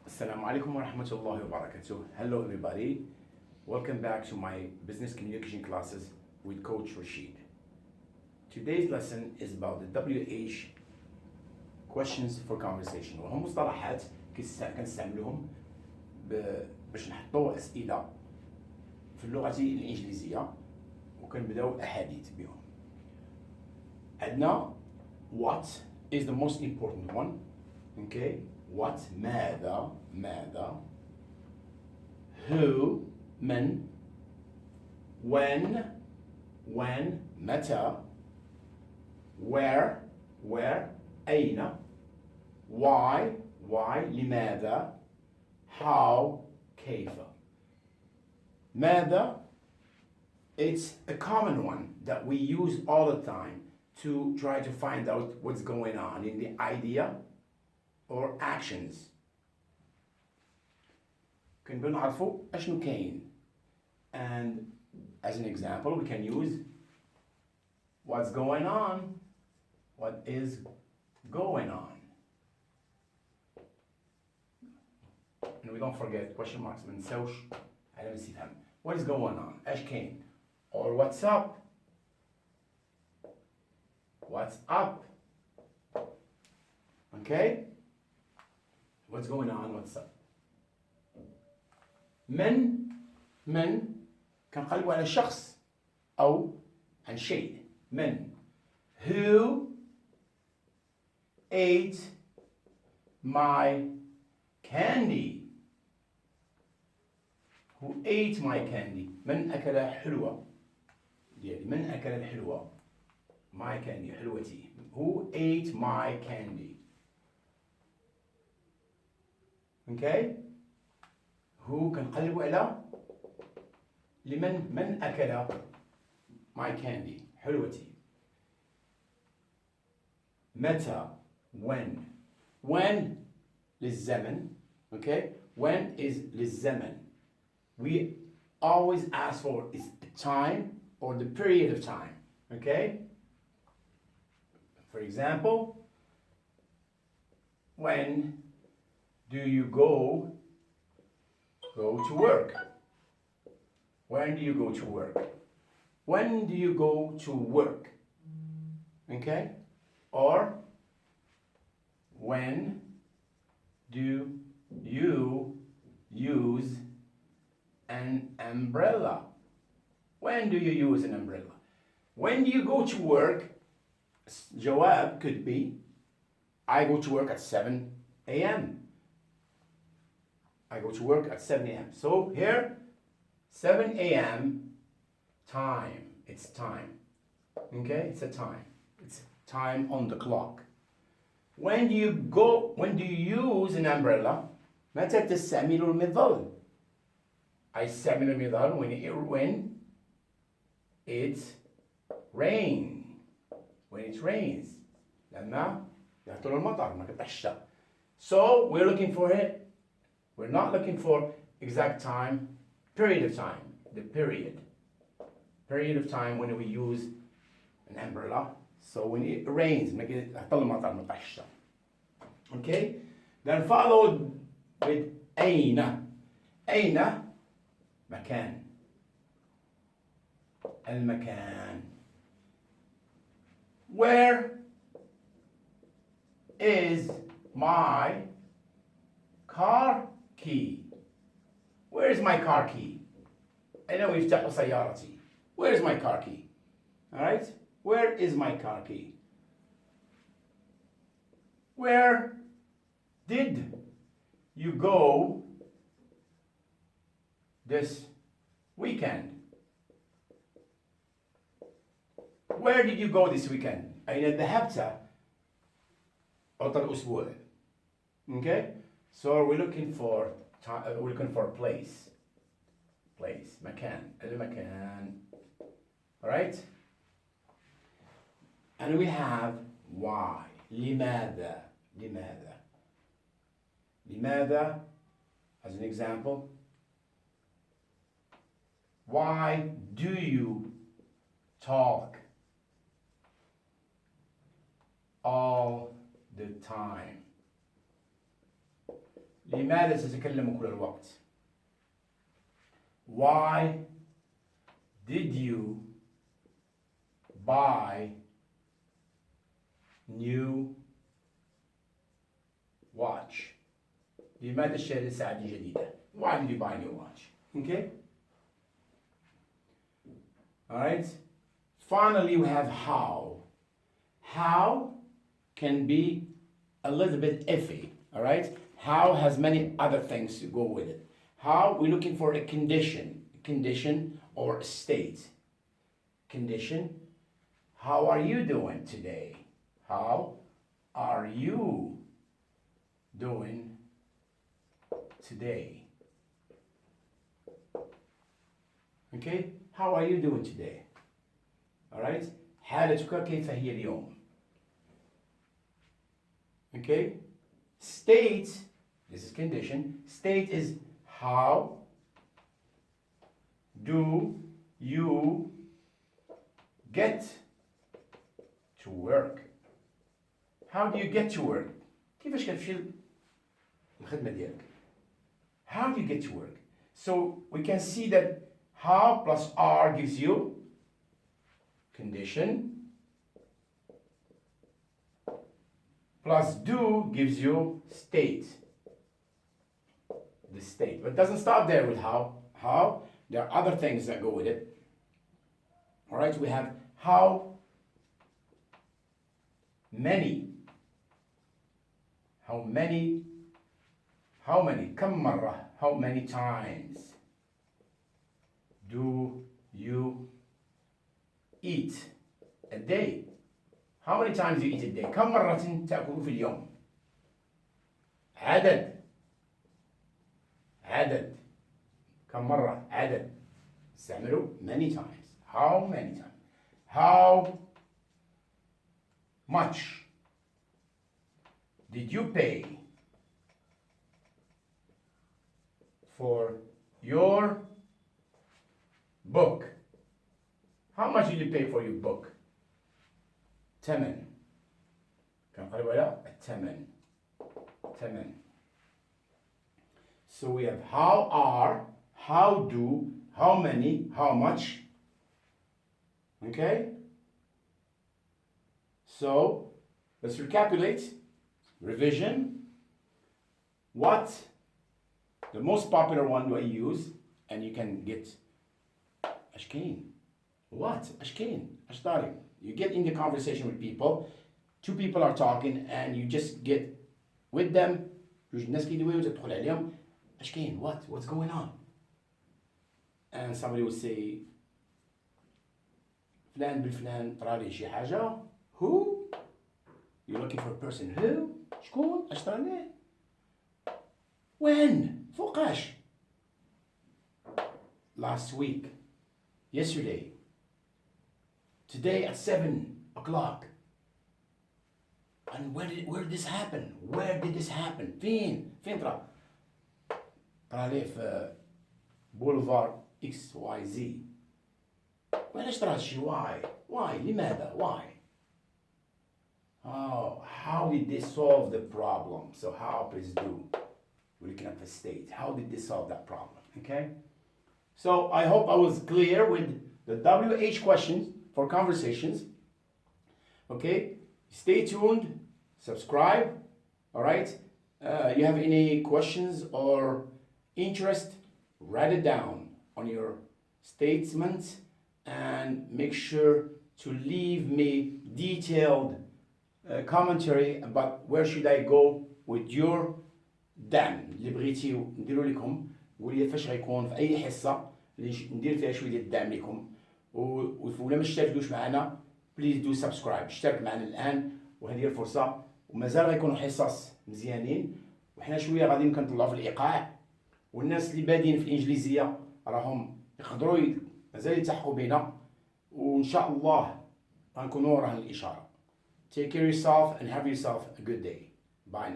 Assalamu alaikum wa rahmatullahi wa barakatuh. Hello everybody. Welcome back to my business communication classes with Coach Rashid. Today's lesson is about the WH questions for conversation. وهم مصطلحات كنستعملوهم باش نحطوا أسئلة في اللغة الإنجليزية وكنبداو الأحاديث بهم. عندنا what is the most important one. Okay? What, ماذا, who, من, when, متى, where, أين, why, لماذا, how, كيف. ماذا, it's a common one that we use all the time to try to find out what's going on in the idea or actions. كنبغيو نعرفوا اشنو كاين. And as an example we can use what's going on. What is going on? And we don't forget question marks. ما نساوش علامة استفهام. What is going on? اش كاين? Or what's up? What's up? Okay? What's going on? What's up? من كنقلبوا على شخص أو عن شيء. من. Who ate my candy? Who ate my candy? من أكل حلوة ديالي. من أكل الحلوة. My candy. حلوتي. Who ate my candy? Okay? Who كنقلبوا على لمن من أكل my candy حلوتي. متى when للزمن. Okay? When is للزمن. We always ask for is the time or the period of time. Okay? For example, when do you go to work? When do you go to work? When do you go to work? Okay? Or when do you use an umbrella? When do you use an umbrella? When do you go to work? جواب could be I go to work at 7 a.m. I go to work at 7 a.m. So here, 7 a.m. time. It's time. Okay? It's a time. It's time on the clock. When do you use an umbrella? متى تستعمل المظل? أستعمل المظل when it rains. When it rains. لما يهطل المطر ما كتحشى. So we're looking for it. We're not looking for exact time, period of time, the period. Period of time when we use an umbrella. So when it rains, okay? Then followed with أين. أين مكان. المكان. Where is my car key? Where is my car key? أين مفتاح سيارتي? Where is my car key? Alright? Where is my car key? Where did you go this weekend? Where did you go this weekend? أين ذهبت عطل الأسبوع? Okay? So we're looking for place. Place. مكان. المكان. Alright? And we have why. لماذا. لماذا, as an example. Why do you talk all the time? لماذا تتكلم كل الوقت؟ Why did you buy new watch? لماذا اشتريت ساعة جديدة؟ Why did you buy a new watch? Okay? Alright? Finally, we have how. How can be a little bit iffy. Alright? How has many other things to go with it. How, we're looking for a condition or a state. Condition. How are you doing today? How are you doing today? Okay? How are you doing today? Alright? حالتك كيف هي اليوم? Okay? State, this is condition. State is how do you get to work? How do you get to work? كيفاش كتمشي الخدمة ديالك? How do you get to work? So we can see that how plus R gives you condition plus do gives you state. The state. But it doesn't stop there with how. How? There are other things that go with it. Alright, we have how many. How many? كم مرة? How many times do you eat a day? How many times do you eat a day? كم مرة تأكل في اليوم? عدد. كم مرة؟ عدد. استعملوا many times. How many times? How much did you pay for your book? How much did you pay for your book? ثمن. كان قريب ولا؟ الثمن. So we have how are, how do, how many, how much. Okay? So let's recapitulate. Revision. What? The most popular one do I use? And you can get أشكين. What? أشكين. أشطاري. You get in the conversation with people. Two people are talking and you just get with them. الناس كيدويو تدخل عليهم. أشكين. What? What's going on? And somebody will say فلان بالفلان طرالي شي حاجة. Who? You're looking for a person. Who? شكون؟ أش طرالي؟ When? فوقاش? Last week. Yesterday. Today at 7 o'clock. And where did this happen? Where did this happen? فين طرا؟ طرالي في بولفار XYZ. وعلاش طرا هادشي؟ Why? لماذا? Why? Oh, how did they solve the problem? So how, please do. We're looking at the state. How did they solve that problem? Okay? So I hope I was clear with the WH questions for conversations. Okay? Stay tuned. Subscribe. Alright? You have any questions or interest? Write it down on your statements and make sure to leave me detailed commentary about where should I go with your دعم اللي بغيتيو نديرو لكم. قول لي فاش غيكون في اي حصه اللي ندير فيها شويه ديال الدعم لكم. ولا ما اشتركتوش معنا بليز دو سبسكرايب. اشترك معنا الان وهذه هي الفرصه. ومازال غيكونوا حصص مزيانين وحنا شويه غادي كنطلعوا في الايقاع. والناس اللي بادين في الانجليزيه راهم يقدروا مازال يلتحقوا بينا وان شاء الله غنكونوا وراهن الاشاره. Take care of yourself and have yourself a good day. Bye now.